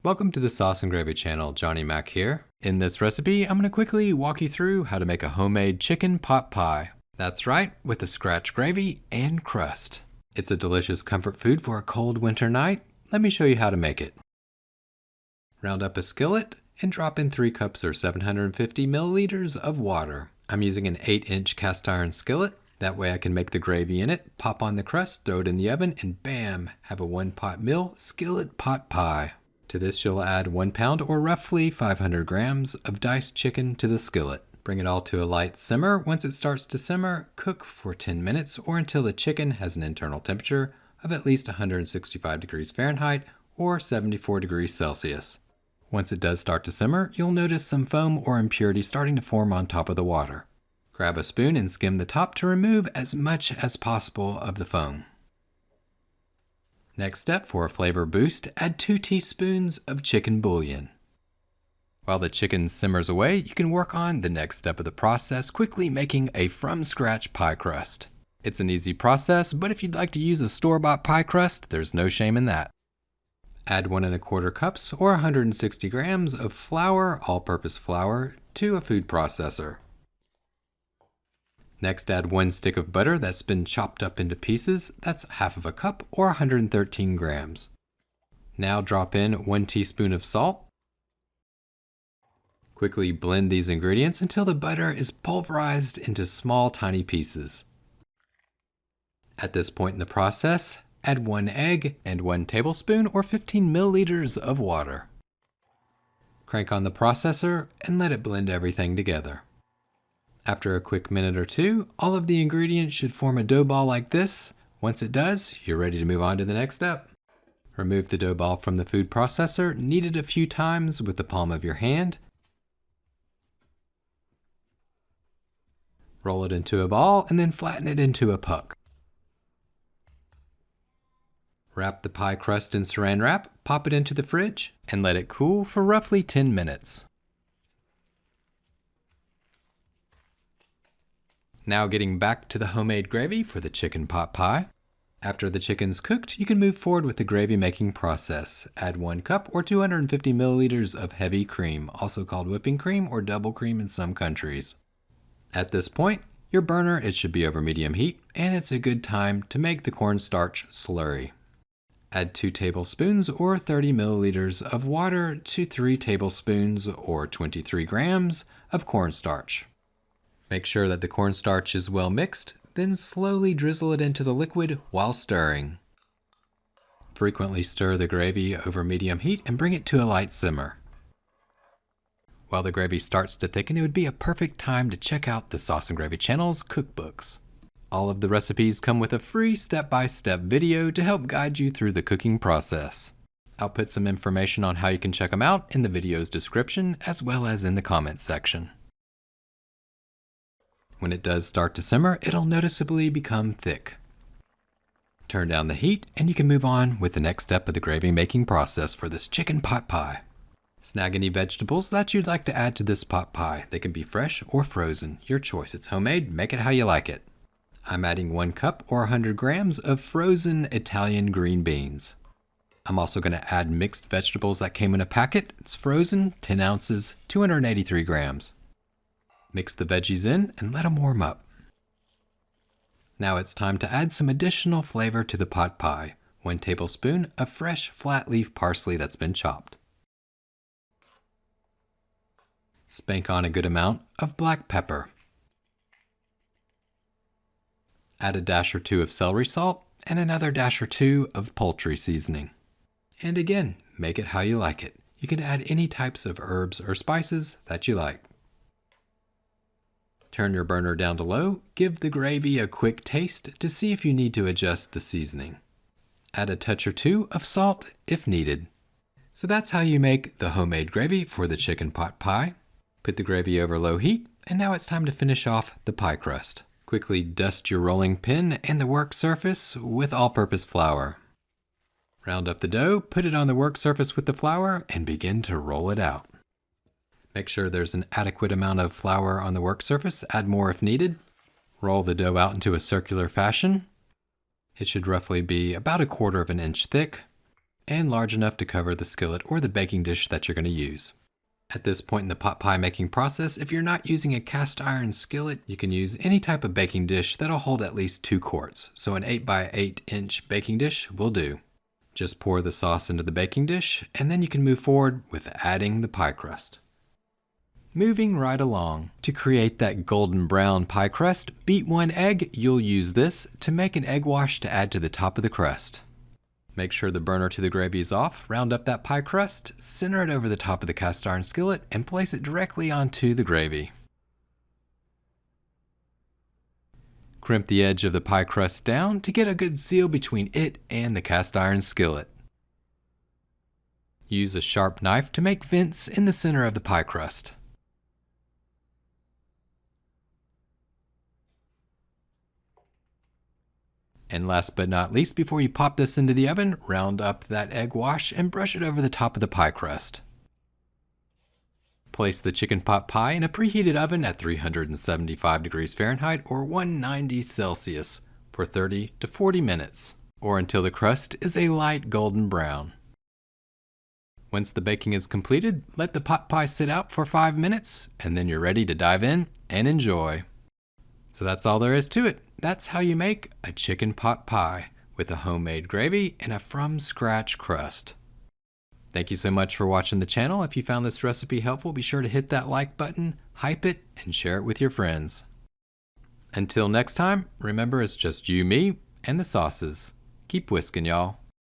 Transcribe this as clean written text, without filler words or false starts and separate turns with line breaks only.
Welcome to the Sauce and Gravy channel, Johnny Mac here. In this recipe, I'm going to quickly walk you through how to make a homemade chicken pot pie. That's right, with a scratch gravy and crust. It's a delicious comfort food for a cold winter night. Let me show you how to make it. Round up a skillet and drop in 3 cups or 750 milliliters of water. I'm using an 8-inch cast iron skillet. That way I can make the gravy in it, pop on the crust, throw it in the oven, and bam, have a 1-pot meal skillet pot pie. To this you'll add 1 pound or roughly 500 grams of diced chicken to the skillet. Bring it all to a light simmer. Once it starts to simmer, cook for 10 minutes or until the chicken has an internal temperature of at least 165 degrees Fahrenheit or 74 degrees Celsius. Once it does start to simmer, you'll notice some foam or impurity starting to form on top of the water. Grab a spoon and skim the top to remove as much as possible of the foam. Next step, for a flavor boost, add 2 teaspoons of chicken bouillon. While the chicken simmers away, you can work on the next step of the process, quickly making a from-scratch pie crust. It's an easy process, but if you'd like to use a store-bought pie crust, there's no shame in that. Add 1 1/4 cups or 160 grams of flour, all-purpose flour, to a food processor. Next, add 1 stick of butter that's been chopped up into pieces. That's half of a cup or 113 grams. Now drop in 1 teaspoon of salt. Quickly blend these ingredients until the butter is pulverized into small, tiny pieces. At this point in the process, add 1 egg and 1 tablespoon or 15 milliliters of water. Crank on the processor and let it blend everything together. After a quick minute or two, all of the ingredients should form a dough ball like this. Once it does, you're ready to move on to the next step. Remove the dough ball from the food processor, knead it a few times with the palm of your hand. Roll it into a ball and then flatten it into a puck. Wrap the pie crust in saran wrap, pop it into the fridge, and let it cool for roughly 10 minutes. Now getting back to the homemade gravy for the chicken pot pie. After the chicken's cooked, you can move forward with the gravy making process. Add 1 cup or 250 milliliters of heavy cream, also called whipping cream or double cream in some countries. At this point, your burner, it should be over medium heat, and it's a good time to make the cornstarch slurry. Add 2 tablespoons or 30 milliliters of water to 3 tablespoons or 23 grams of cornstarch. Make sure that the cornstarch is well mixed, then slowly drizzle it into the liquid while stirring. Frequently stir the gravy over medium heat and bring it to a light simmer. While the gravy starts to thicken, it would be a perfect time to check out the Sauce and Gravy channel's cookbooks. All of the recipes come with a free step-by-step video to help guide you through the cooking process. I'll put some information on how you can check them out in the video's description as well as in the comments section. When it does start to simmer, it'll noticeably become thick. Turn down the heat and you can move on with the next step of the gravy making process for this chicken pot pie. Snag any vegetables that you'd like to add to this pot pie. They can be fresh or frozen. Your choice. It's homemade. Make it how you like it. I'm adding 1 cup or 100 grams of frozen Italian green beans. I'm also going to add mixed vegetables that came in a packet. It's frozen, 10 ounces, 283 grams. Mix the veggies in and let them warm up. Now it's time to add some additional flavor to the pot pie. 1 tablespoon of fresh flat leaf parsley that's been chopped. Spank on a good amount of black pepper. Add a dash or 2 of celery salt and another dash or 2 of poultry seasoning. And again, make it how you like it. You can add any types of herbs or spices that you like. Turn your burner down to low, give the gravy a quick taste to see if you need to adjust the seasoning. Add a touch or 2 of salt if needed. So that's how you make the homemade gravy for the chicken pot pie. Put the gravy over low heat, and now it's time to finish off the pie crust. Quickly dust your rolling pin and the work surface with all-purpose flour. Round up the dough, put it on the work surface with the flour, and begin to roll it out. Make sure there's an adequate amount of flour on the work surface, add more if needed. Roll the dough out into a circular fashion. It should roughly be about 1/4 of an inch thick. and large enough to cover the skillet or the baking dish that you're going to use. At this point in the pot pie making process, if you're not using a cast iron skillet, you can use any type of baking dish that'll hold at least 2 quarts. So an 8 by 8 inch baking dish will do. Just pour the sauce into the baking dish, and then you can move forward with adding the pie crust. Moving right along. To create that golden brown pie crust, beat 1 egg. You'll use this to make an egg wash to add to the top of the crust. Make sure the burner to the gravy is off, round up that pie crust, center it over the top of the cast iron skillet, and place it directly onto the gravy. Crimp the edge of the pie crust down to get a good seal between it and the cast iron skillet. Use a sharp knife to make vents in the center of the pie crust. And last but not least, before you pop this into the oven, round up that egg wash and brush it over the top of the pie crust. Place the chicken pot pie in a preheated oven at 375 degrees Fahrenheit or 190 Celsius for 30 to 40 minutes, or until the crust is a light golden brown. Once the baking is completed, let the pot pie sit out for 5 minutes, and then you're ready to dive in and enjoy. So that's all there is to it. That's how you make a chicken pot pie with a homemade gravy and a from-scratch crust. Thank you so much for watching the channel. If you found this recipe helpful, be sure to hit that like button, hype it, and share it with your friends. Until next time, remember it's just you, me, and the sauces. Keep whisking, y'all.